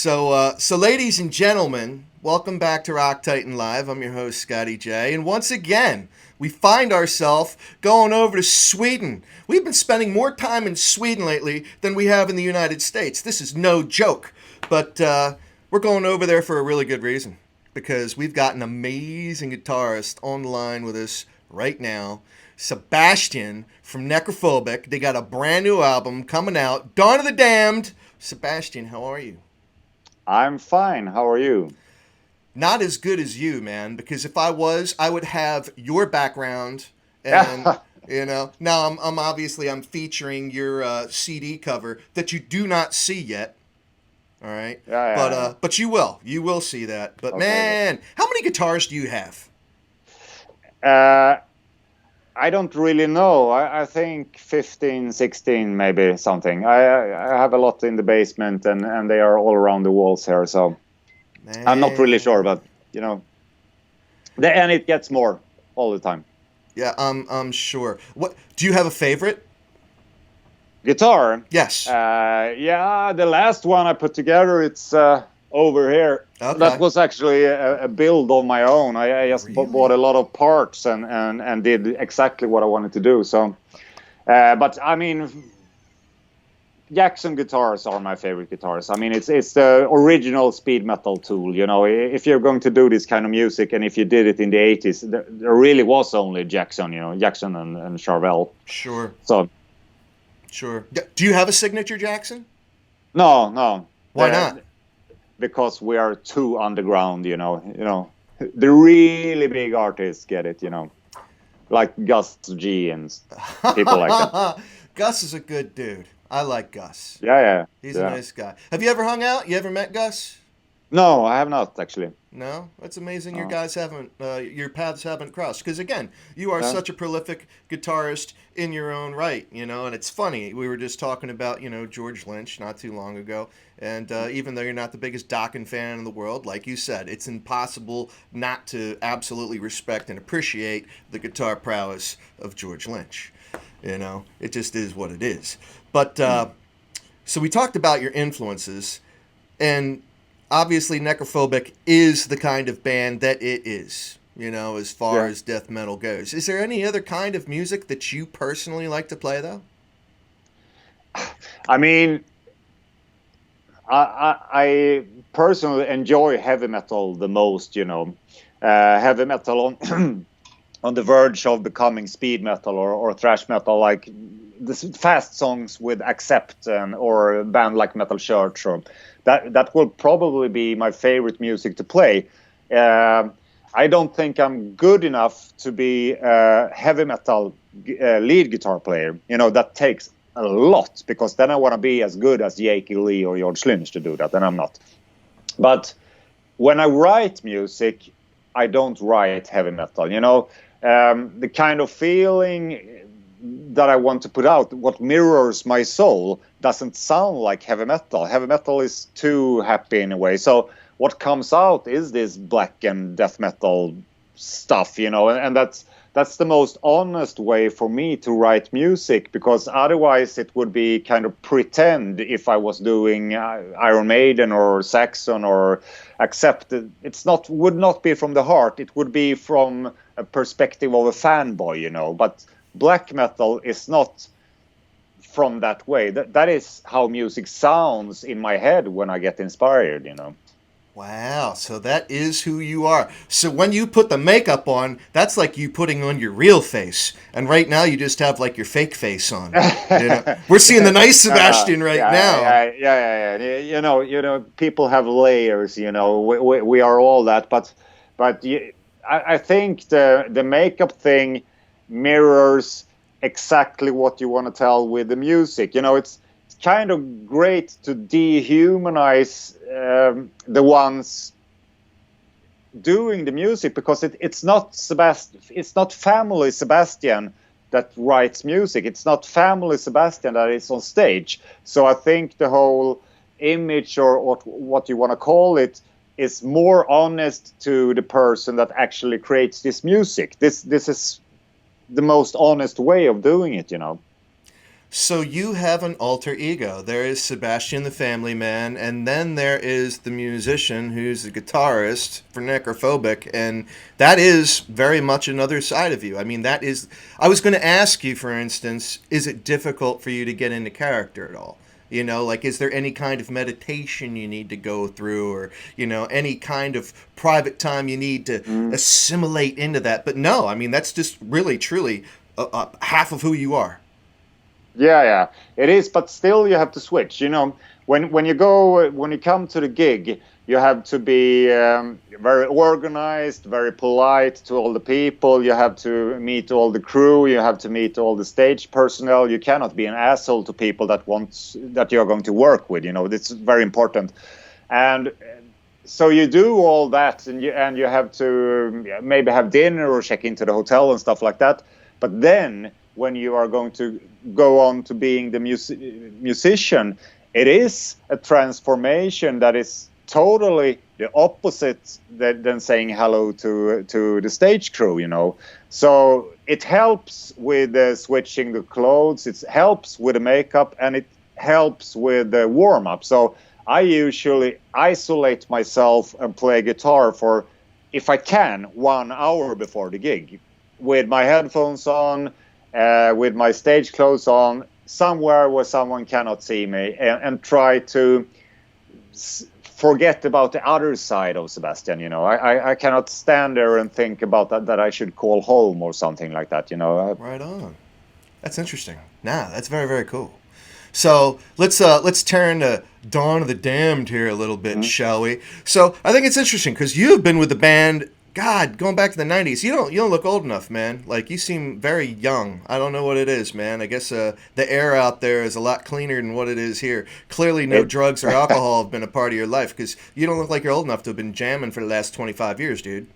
So ladies and gentlemen, welcome back to Rock Titan Live. I'm your host, Scotty J. And once again, we find ourselves going over to Sweden. We've been spending more time in Sweden lately than we have in the United States. This is no joke. But we're going over there for a really good reason. Because we've got an amazing guitarist on the line with us right now. Sebastian from Necrophobic. They got a brand new album coming out. Dawn of the Damned. Sebastian, how are you? I'm fine. How are you? Not as good as you, man, because if I was, I would have your background and now I'm featuring your CD cover that you do not see yet. All right. But you will see that. But okay. Man, how many guitars do you have? I don't really know. I think 15, 16, maybe something. I have a lot in the basement, and they are all around the walls here. So man. I'm not really sure, but and it gets more all the time. Yeah, I'm sure. What do you have a favorite guitar? Yes. The last one I put together, it's over here. Okay. That was actually a build of my own. I just bought a lot of parts and did exactly what I wanted to do. So, but I mean, Jackson guitars are my favorite guitars. I mean, it's the original speed metal tool. If you're going to do this kind of music, and if you did it in the 80s, there really was only Jackson. Jackson and Charvel. Sure. So. Sure. Do you have a signature Jackson? No. Why not? Because we are too underground, the really big artists get it, like Gus G and people like that. Gus is a good dude. I like Gus. Yeah. He's a nice guy. Have you ever hung out? You ever met Gus? No, I have not actually. No, that's amazing. Your guys haven't, your paths haven't crossed. Because again, you are such a prolific guitarist in your own right, and it's funny. We were just talking about, George Lynch not too long ago, and even though you're not the biggest Dokken fan in the world, like you said, it's impossible not to absolutely respect and appreciate the guitar prowess of George Lynch. It just is what it is. But so we talked about your influences, and obviously, Necrophobic is the kind of band that it is, as far as death metal goes. Is there any other kind of music that you personally like to play, though? I mean, I personally enjoy heavy metal the most, heavy metal on on the verge of becoming speed metal or thrash metal, like the fast songs with Accept or a band like Metal Church. Or that will probably be my favorite music to play. I don't think I'm good enough to be a heavy metal lead guitar player. That takes a lot, because then I want to be as good as Jake Lee or George Lynch to do that, and I'm not. But when I write music, I don't write heavy metal. The kind of feeling that I want to put out, what mirrors my soul, doesn't sound like heavy metal. Heavy metal is too happy in a way. So what comes out is this black and death metal stuff, and that's the most honest way for me to write music, because otherwise it would be kind of pretend if I was doing Iron Maiden or Saxon or Accept. Would not be from the heart. It would be from a perspective of a fanboy, but black metal is not from that way. That is how music sounds in my head when I get inspired, Wow, so that is who you are. So when you put the makeup on, that's like you putting on your real face. And right now you just have like your fake face on. We're seeing the nice Sebastian now. Yeah. People have layers, we are all that. But I think the makeup thing mirrors exactly what you want to tell with the music. It's kind of great to dehumanize the ones doing the music, because it's not family Sebastian that writes music. It's not family Sebastian that is on stage. So I think the whole image, or what you want to call it, is more honest to the person that actually creates this music. This is the most honest way of doing it, So you have an alter ego. There is Sebastian the family man, and then there is the musician who's the guitarist for Necrophobic, and that is very much another side of you. I mean, that is... I was going to ask you, for instance, is it difficult for you to get into character at all? You know, like, is there any kind of meditation you need to go through, or, you know, any kind of private time you need to assimilate into that? But no, I mean, that's just really, truly half of who you are. Yeah, it is, but still you have to switch. You know, when you come to the gig, you have to be very organized, very polite to all the people. You have to meet all the crew. You have to meet all the stage personnel. You cannot be an asshole to people that you're going to work with. You know, it's very important. And so you do all that, and you have to maybe have dinner or check into the hotel and stuff like that. But then, when you are going to go on to being the musician, it is a transformation that is totally the opposite than saying hello to the stage crew, you know. So it helps with switching the clothes, it helps with the makeup, and it helps with the warm-up. So I usually isolate myself and play guitar for, if I can, 1 hour before the gig, with my headphones on, with my stage clothes on, somewhere where someone cannot see me, and try to forget about the other side of Sebastian. You know, I cannot stand there and think about that I should call home or something like that. You know. Right on. That's interesting. Nah, that's very, very cool. So let's turn to Dawn of the Damned here a little bit, shall we? So I think it's interesting because you've been with the band, God, going back to the 90s. You don't look old enough, man. Like, you seem very young. I don't know what it is, man. I guess the air out there is a lot cleaner than what it is here. Clearly no drugs or alcohol have been a part of your life, because you don't look like you're old enough to have been jamming for the last 25 years, dude.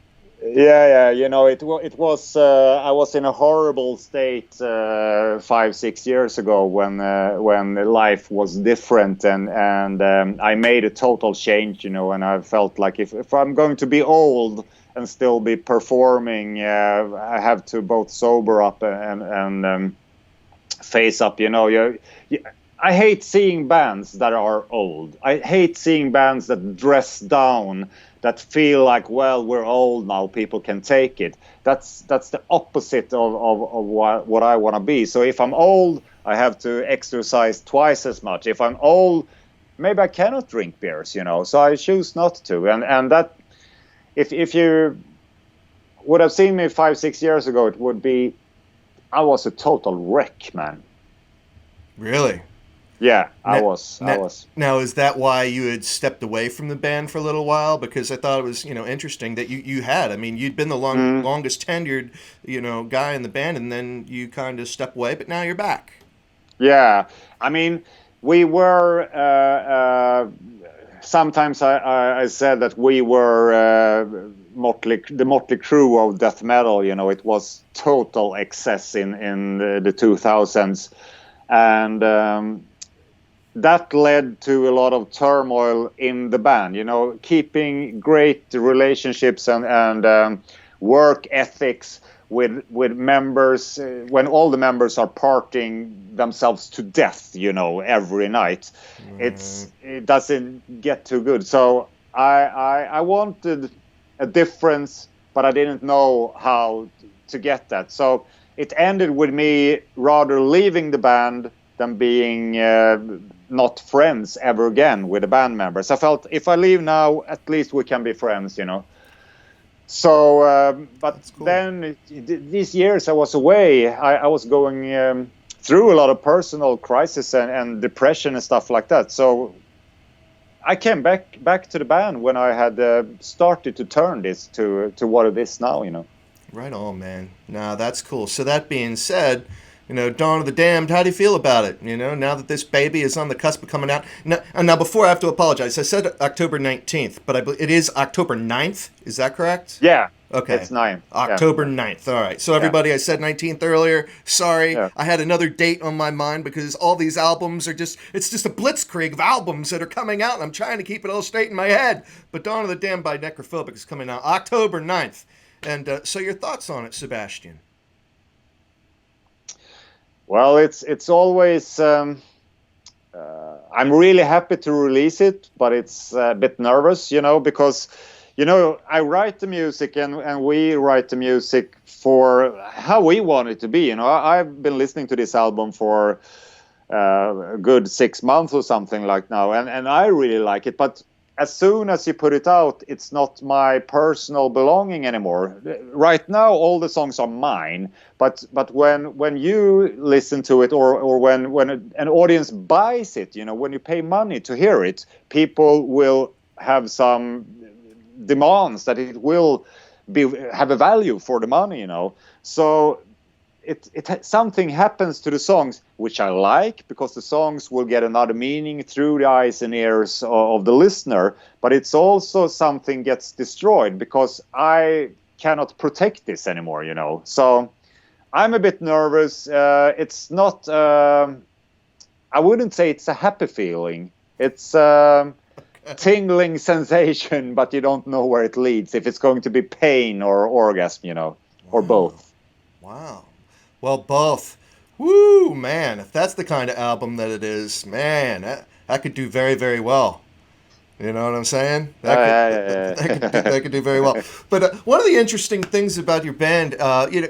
Yeah. You know, it was. I was in a horrible state 5-6 years ago when life was different, and I made a total change. You know, and I felt like if I'm going to be old and still be performing, I have to both sober up and face up. You know, I hate seeing bands that are old. I hate seeing bands that dress down, that feel like, well, we're old now, people can take it. That's the opposite of what I want to be. So if I'm old, I have to exercise twice as much. If I'm old, maybe I cannot drink beers, you know. So I choose not to. And that, if you would have seen me 5-6 years ago, it would be, I was a total wreck, man. Really? Yeah, I was. Now, is that why you had stepped away from the band for a little while? Because I thought it was, you know, interesting that you had. I mean, you'd been the longest tenured, you know, guy in the band, and then you kind of stepped away, but now you're back. Yeah, I mean, we were. Sometimes I said that we were the Motley Crue of death metal. You know, it was total excess in the 2000s, and that led to a lot of turmoil in the band. You know, keeping great relationships and work ethics with members when all the members are partying themselves to death, you know, every night. It doesn't get too good. So I wanted a difference, but I didn't know how to get that. So it ended with me rather leaving the band than being not friends ever again with the band members. I felt if I leave now, at least we can be friends, you know. So, but cool. Then these years I was away, I was going through a lot of personal crisis and depression and stuff like that. So I came back to the band when I had started to turn this to what it is now, you know. Right on, man. Nah, that's cool. So that being said, you know, Dawn of the Damned, how do you feel about it? You know, now that this baby is on the cusp of coming out. Now before I have to apologize, I said October 19th, but it is October 9th. Is that correct? Yeah. Okay. It's 9th. October 9th. All right. So everybody, I said 19th earlier. Sorry. Yeah. I had another date on my mind because all these albums are it's just a blitzkrieg of albums that are coming out, and I'm trying to keep it all straight in my head. But Dawn of the Damned by Necrophobic is coming out October 9th. And so your thoughts on it, Sebastian? Well, it's always. I'm really happy to release it, but it's a bit nervous, because, I write the music and we write the music for how we want it to be. I've been listening to this album for a good 6 months or something like now, and I really like it. But as soon as you put it out, it's not my personal belonging anymore. Right now, all the songs are mine. But when you listen to it, or when an audience buys it, when you pay money to hear it, people will have some demands that it will have a value for the money. So something happens to the songs, which I like, because the songs will get another meaning through the eyes and ears of the listener. But it's also something gets destroyed because I cannot protect this anymore, So I'm a bit nervous. It's not. I wouldn't say it's a happy feeling. It's a tingling sensation, but you don't know where it leads. If it's going to be pain or orgasm, or both. Wow. Well, both. Woo, man. If that's the kind of album that it is, man, that could do very, very well. You know what I'm saying? That could do very well. But one of the interesting things about your band,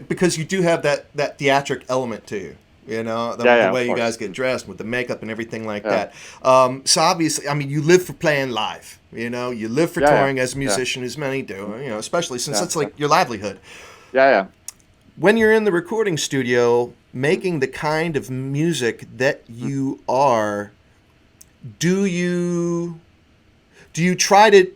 because you do have that theatric element to you, the way you guys get dressed with the makeup and everything like that. So obviously, you live for playing live. You live for touring as a musician, as many do. Especially since it's like your livelihood. Yeah. When you're in the recording studio making the kind of music that you are, do you try to,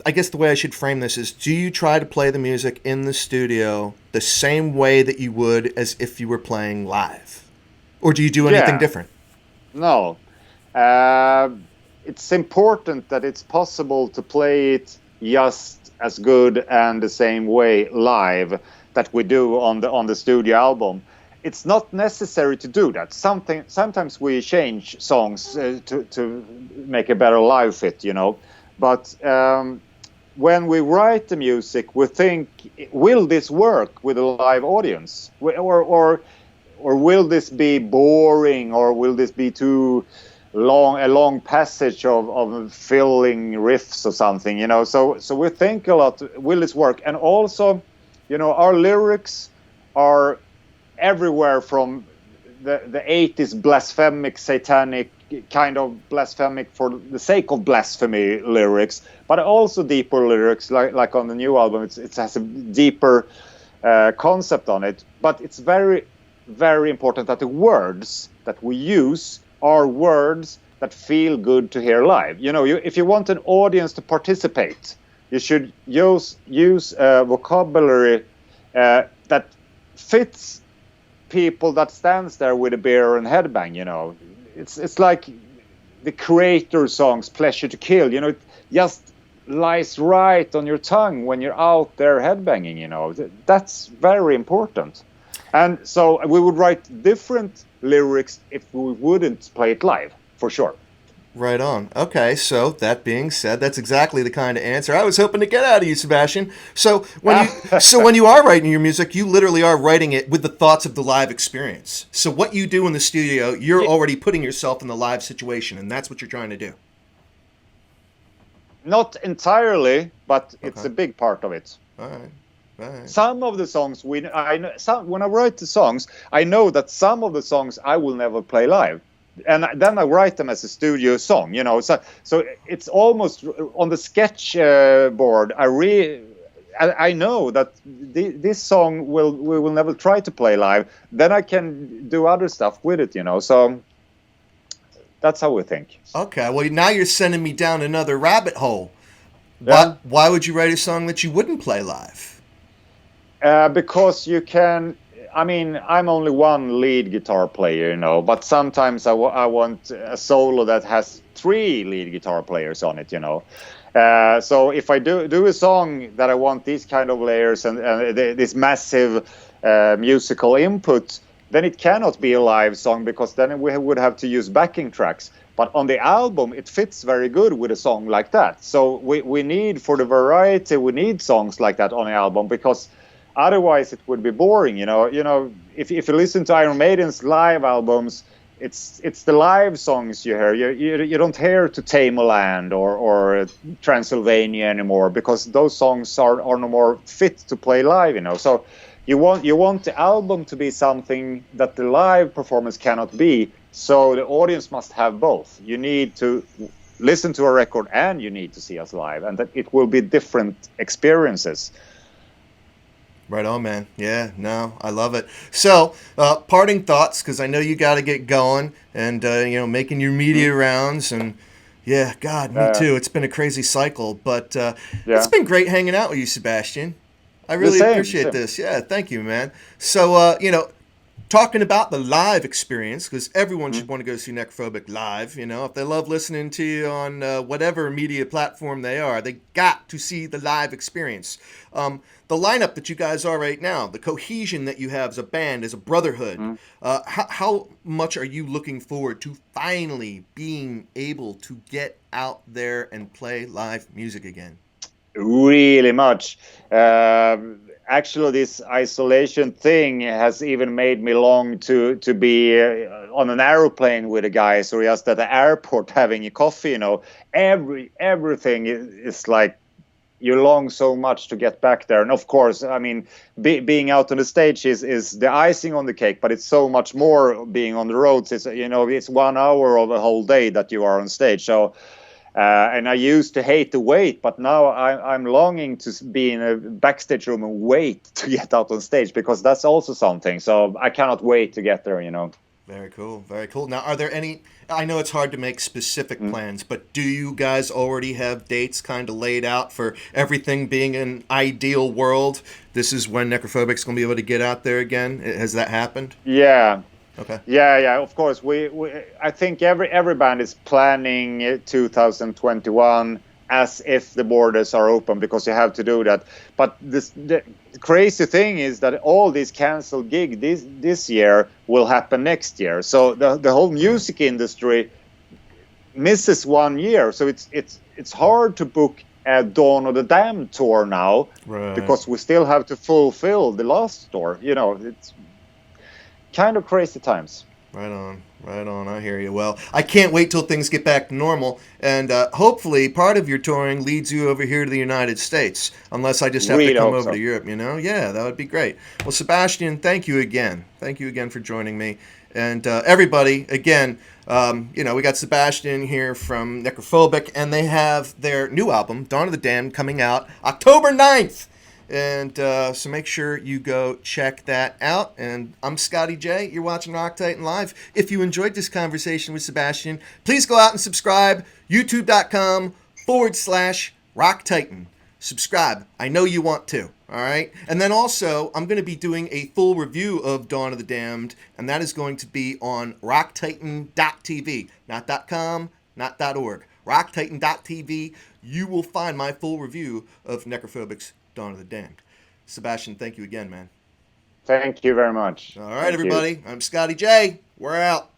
I guess the way I should frame this is, do you try to play the music in the studio the same way that you would as if you were playing live? Or do you do anything different? No. It's important that it's possible to play it just as good and the same way live that we do on the studio album. It's not necessary to do that. Sometimes we change songs to make a better live fit, But when we write the music, we think, will this work with a live audience, or will this be boring, or will this be too long, a long passage of filling riffs or something, So we think a lot. Will this work? And also, our lyrics are everywhere from the 80s blasphemic, satanic, kind of blasphemic for the sake of blasphemy lyrics, but also deeper lyrics, like on the new album. It has a deeper concept on it. But it's very, very important that the words that we use are words that feel good to hear live. If you want an audience to participate, you should use vocabulary that fits people that stands there with a beer and headbang. It's like the Creator songs, Pleasure to Kill. It just lies right on your tongue when you're out there headbanging. That's very important. And so we would write different lyrics if we wouldn't play it live, for sure. Right on. Okay, so that being said, that's exactly the kind of answer I was hoping to get out of you, Sebastian. So when you are writing your music, you literally are writing it with the thoughts of the live experience. So what you do in the studio, you're already putting yourself in the live situation, and that's what you're trying to do. Not entirely, but it's a big part of it. All right. Some of the songs when I write the songs, I know that some of the songs I will never play live. And then I write them as a studio song, So it's almost on the sketch board. I know that this song we will never try to play live. Then I can do other stuff with it, So that's how we think. Okay. Well, now you're sending me down another rabbit hole. Yeah. Why would you write a song that you wouldn't play live? Because you can. I'm only one lead guitar player, but sometimes I want a solo that has 3 lead guitar players on it, So if I do a song that I want these kind of layers and this massive musical input, then it cannot be a live song, because then we would have to use backing tracks. But on the album, it fits very good with a song like that. So we need, for the variety, we need songs like that on the album, because Otherwise, it would be boring. If you listen to Iron Maiden's live albums, it's the live songs you hear. You don't hear To Tame a Land or Transylvania anymore, because those songs are no more fit to play live. So you want the album to be something that the live performance cannot be. So the audience must have both. You need to listen to a record and you need to see us live, and that it will be different experiences. Right on, man. Yeah, no, I love it. So, parting thoughts, because I know you got to get going and, making your media rounds. And, yeah, God, me too. It's been a crazy cycle. But it's been great hanging out with you, Sebastian. I really appreciate this. Yeah, thank you, man. So, talking about the live experience, because everyone should want to go see Necrophobic live. If they love listening to you on whatever media platform they are, they got to see the live experience. The lineup that you guys are right now, the cohesion that you have as a band, as a brotherhood, how much are you looking forward to finally being able to get out there and play live music again? Really much. Actually, this isolation thing has even made me long to be on an aeroplane with the guys, or just at the airport having a coffee. Everything is like you long so much to get back there. And of course, I mean, being out on the stage is the icing on the cake, but it's so much more being on the roads. It's 1 hour of a whole day that you are on stage. So. And I used to hate to wait, but now I'm longing to be in a backstage room and wait to get out on stage, because that's also something. So I cannot wait to get there, Very cool. Very cool. Now, are there any, I know it's hard to make specific plans, but do you guys already have dates kind of laid out for everything being an ideal world? This is when Necrophobic's going to be able to get out there again. Has that happened? Yeah. Okay. Yeah. Of course, I think every band is planning 2021 as if the borders are open, because you have to do that. But the crazy thing is that all these canceled gigs this year will happen next year. So the whole music industry misses 1 year. So it's hard to book a Dawn of the Damned tour now, because we still have to fulfill the last tour. It's kind of crazy times. Right on. I hear you. Well, I can't wait till things get back to normal, and hopefully part of your touring leads you over here to the United States, unless I just have to come over to Europe, Yeah, that would be great. Well, Sebastian, thank you again. Thank you again for joining me. And everybody, again, we got Sebastian here from Necrophobic, and they have their new album, Dawn of the Damned, coming out October 9th. And so make sure you go check that out. And I'm Scotty J. You're watching Rock Titan Live. If you enjoyed this conversation with Sebastian, please go out and subscribe. YouTube.com/Rock Titan. Subscribe. I know you want to. All right. And then also, I'm going to be doing a full review of Dawn of the Damned, and that is going to be on rocktitan.tv. Not .com, not .org. Rocktitan.tv. You will find my full review of Necrophobic's Dawn of the Damned. Sebastian, thank you again, man. Thank you very much. All right, everybody. I'm Scotty J. We're out.